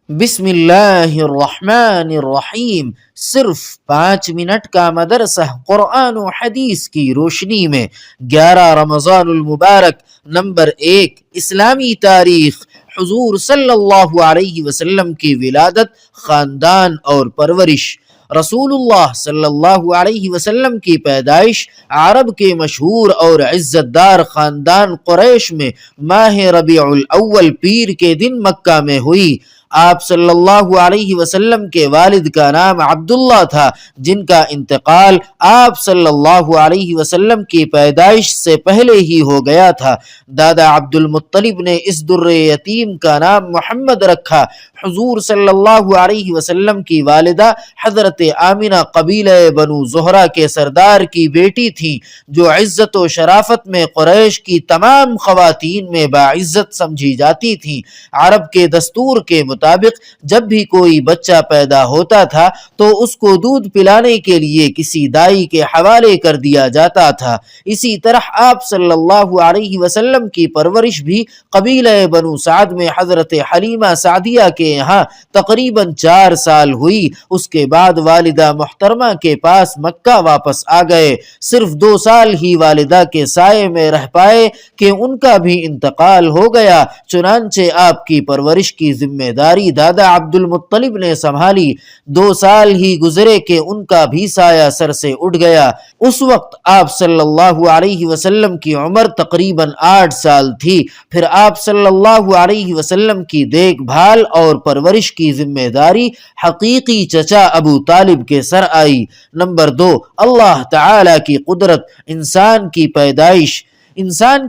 بسم اللہ الرحمن الرحیم۔ صرف 5 منٹ کا مدرسہ قرآن و حدیث کی روشنی میں 11 رمضان المبارک۔ نمبر 1، اسلامی تاریخ۔ حضور صلی اللہ علیہ وسلم کی ولادت، خاندان اور پرورش۔ رسول اللہ صلی اللہ علیہ وسلم کی پیدائش عرب کے مشہور اور عزت دار خاندان قریش میں ماہ ربیع الاول پیر کے دن مکہ میں ہوئی۔ آپ صلی اللہ علیہ وسلم کے والد کا نام عبداللہ تھا، جن کا انتقال آپ صلی اللہ علیہ وسلم کی پیدائش سے پہلے ہی ہو گیا تھا۔ دادا عبد المطلب نے اس در یتیم کا نام محمد رکھا۔ حضور صلی اللہ علیہ وسلم کی والدہ حضرت آمنہ قبیلہ بنو زہرہ کے سردار کی بیٹی تھیں، جو عزت و شرافت میں قریش کی تمام خواتین میں باعزت سمجھی جاتی تھیں۔ عرب کے دستور کے مطابق جب بھی کوئی بچہ پیدا ہوتا تھا تو اس کو دودھ پلانے کے لیے کسی دائی کے حوالے کر دیا جاتا تھا۔ اسی طرح آپ صلی اللہ علیہ وسلم کی پرورش بھی قبیلہ بنو سعد میں حضرت حلیمہ سعدیہ کے یہاں تقریباً 4 سال ہوئی۔ اس کے بعد والدہ محترمہ کے پاس مکہ واپس آ گئے۔ صرف 2 سال ہی والدہ کے سائے میں رہ پائے کہ ان کا بھی انتقال ہو گیا، چنانچہ آپ کی پرورش کی ذمہ داری دادا عبد المطلب نے سنبھالی۔ 2 سال ہی گزرے کہ ان کا بھی سایہ سر سے اٹھ گیا۔ اس وقت آپ صلی اللہ علیہ وسلم کی عمر تقریباً 8 سال تھی۔ پھر آپ صلی اللہ علیہ وسلم کی دیکھ بھال اور پرورش کی ذمہ داری حقیقی چچا ابو طالب کے سر آئی۔ نمبر 2، اللہ تعالی کی قدرت۔ انسان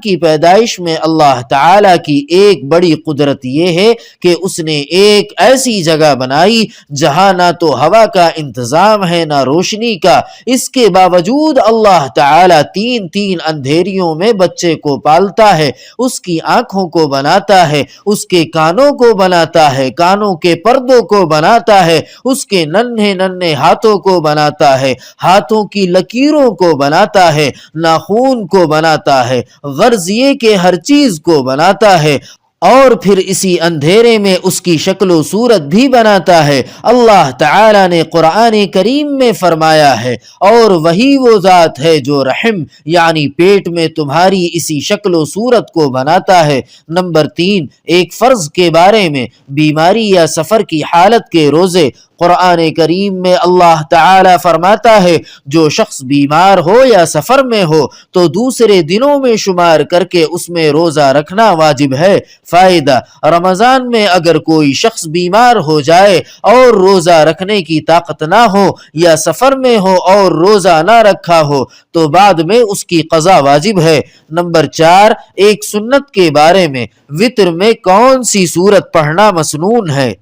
کی پیدائش میں اللہ تعالی کی ایک بڑی قدرت یہ ہے کہ اس نے ایک ایسی جگہ بنائی جہاں نہ تو ہوا کا انتظام ہے نہ روشنی کا۔ اس کے باوجود اللہ تعالی 3 اندھیریوں میں بچے کو پالتا ہے۔ اس کی آنکھوں کو بناتا ہے، اس کے کانوں کو بناتا ہے، کانوں کے پردوں کو بناتا ہے، اس کے ننھے ہاتھوں کو بناتا ہے، ہاتھوں کی لکیروں کو بناتا ہے، ناخون کو بناتا ہے، غرض یہ کہ ہر چیز کو بناتا ہے، اور پھر اسی اندھیرے میں اس کی شکل و صورت بھی بناتا ہے۔ اللہ تعالی نے قرآن کریم میں فرمایا ہے، اور وہی وہ ذات ہے جو رحم یعنی پیٹ میں تمہاری اسی شکل و صورت کو بناتا ہے۔ نمبر 3، ایک فرض کے بارے میں، بیماری یا سفر کی حالت کے روزے۔ قرآن کریم میں اللہ تعالی فرماتا ہے، جو شخص بیمار ہو یا سفر میں ہو تو دوسرے دنوں میں شمار کر کے اس میں روزہ رکھنا واجب ہے۔ فائدہ: رمضان میں اگر کوئی شخص بیمار ہو جائے اور روزہ رکھنے کی طاقت نہ ہو، یا سفر میں ہو اور روزہ نہ رکھا ہو تو بعد میں اس کی قضا واجب ہے۔ نمبر 4، ایک سنت کے بارے میں، وتر میں کون سی سورت پڑھنا مسنون ہے؟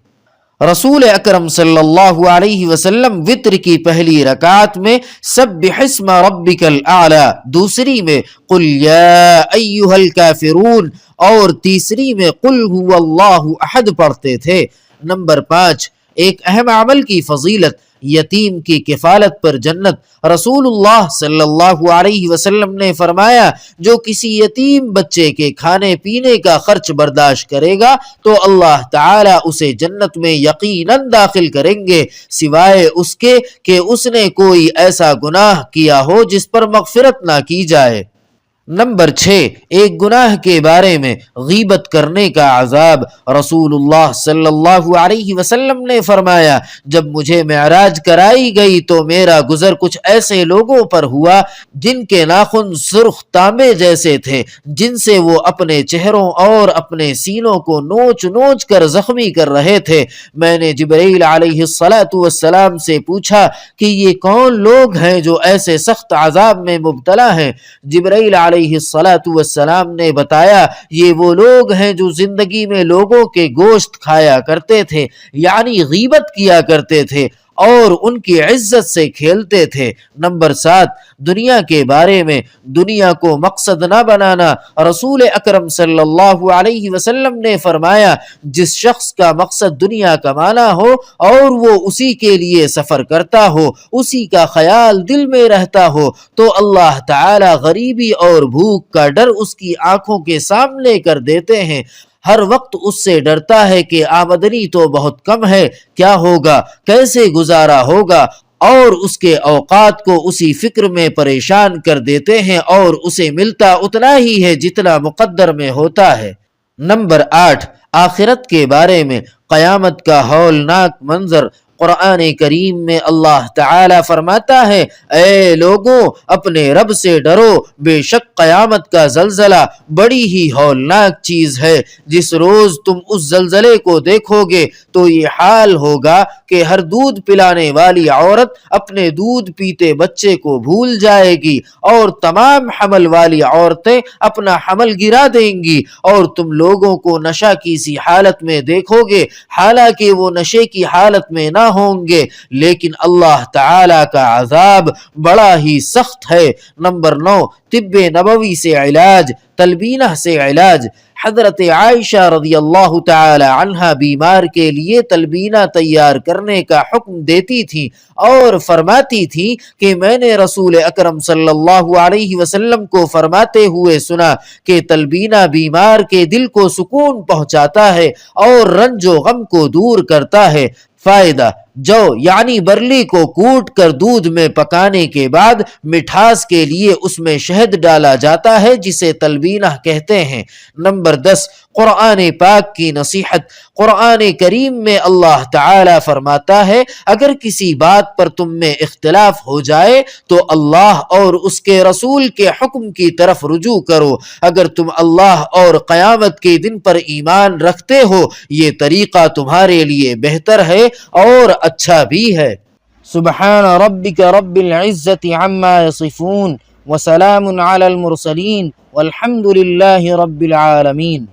رسول اکرم صلی اللہ علیہ وسلم وتر کی پہلی رکعت میں سبح اسم ربک الاعلی، دوسری میں قل یا ایھا الکافرون اور تیسری میں قل ھو اللہ احد پڑھتے تھے۔ نمبر 5، ایک اہم عمل کی فضیلت، یتیم کی کفالت پر جنت۔ رسول اللہ صلی اللہ علیہ وسلم نے فرمایا، جو کسی یتیم بچے کے کھانے پینے کا خرچ برداشت کرے گا تو اللہ تعالی اسے جنت میں یقیناً داخل کریں گے، سوائے اس کے کہ اس نے کوئی ایسا گناہ کیا ہو جس پر مغفرت نہ کی جائے۔ نمبر 6، ایک گناہ کے بارے میں، غیبت کرنے کا عذاب۔ رسول اللہ صلی اللہ علیہ وسلم نے فرمایا، جب مجھے معراج کرائی گئی تو میرا گزر کچھ ایسے لوگوں پر ہوا جن کے ناخن سرخ تانبے جیسے تھے، جن سے وہ اپنے چہروں اور اپنے سینوں کو نوچ نوچ کر زخمی کر رہے تھے۔ میں نے جبرائیل علیہ السلام سے پوچھا کہ یہ کون لوگ ہیں جو ایسے سخت عذاب میں مبتلا ہیں؟ جبرائیل علیہ السلام نے بتایا، یہ وہ لوگ ہیں جو زندگی میں لوگوں کے گوشت کھایا کرتے تھے، یعنی غیبت کیا کرتے تھے اور ان کی عزت سے کھیلتے تھے۔ نمبر 7، دنیا کے بارے میں، دنیا کو مقصد نہ بنانا۔ رسول اکرم صلی اللہ علیہ وسلم نے فرمایا، جس شخص کا مقصد دنیا کمانا ہو اور وہ اسی کے لیے سفر کرتا ہو، اسی کا خیال دل میں رہتا ہو، تو اللہ تعالی غریبی اور بھوک کا ڈر اس کی آنکھوں کے سامنے کر دیتے ہیں۔ ہر وقت اس سے ڈرتا ہے کہ آمدنی تو بہت کم ہے، کیا ہوگا، کیسے گزارا ہوگا، اور اس کے اوقات کو اسی فکر میں پریشان کر دیتے ہیں اور اسے ملتا اتنا ہی ہے جتنا مقدر میں ہوتا ہے۔ نمبر 8، آخرت کے بارے میں قیامت کا ہولناک منظر۔ قرآن کریم میں اللہ تعالی فرماتا ہے، اے لوگوں اپنے رب سے ڈرو، بے شک قیامت کا زلزلہ بڑی ہی ہولناک چیز ہے۔ جس روز تم اس زلزلے کو دیکھو گے تو یہ حال ہوگا کہ ہر دودھ پلانے والی عورت اپنے دودھ پیتے بچے کو بھول جائے گی، اور تمام حمل والی عورتیں اپنا حمل گرا دیں گی، اور تم لوگوں کو نشہ کی سی حالت میں دیکھو گے، حالانکہ وہ نشے کی حالت میں نہ ہوں گے، لیکن اللہ تعالی کا عذاب بڑا ہی سخت ہے۔ نمبر 9، طب نبوی سے علاج، تلبینہ سے علاج۔ حضرت عائشہ رضی اللہ تعالی عنہا بیمار کے لیے تلبینہ تیار کرنے کا حکم دیتی تھی اور فرماتی تھی کہ میں نے رسول اکرم صلی اللہ علیہ وسلم کو فرماتے ہوئے سنا کہ تلبینہ بیمار کے دل کو سکون پہنچاتا ہے اور رنج و غم کو دور کرتا ہے۔ فائدہ: جو یعنی برلی کو کوٹ کر دودھ میں پکانے کے بعد مٹھاس کے لیے اس میں شہد ڈالا جاتا ہے، جسے تلبینہ کہتے ہیں۔ نمبر 10، قرآن پاک کی نصیحت۔ قرآن کریم میں اللہ تعالی فرماتا ہے، اگر کسی بات پر تم میں اختلاف ہو جائے تو اللہ اور اس کے رسول کے حکم کی طرف رجوع کرو۔ اگر تم اللہ اور قیامت کے دن پر ایمان رکھتے ہو، یہ طریقہ تمہارے لیے بہتر ہے اور اچھا بھی ہے۔ سبحان ربک رب العزت عما یصفون وسلام علی المرسلین والحمد للہ رب العالمین۔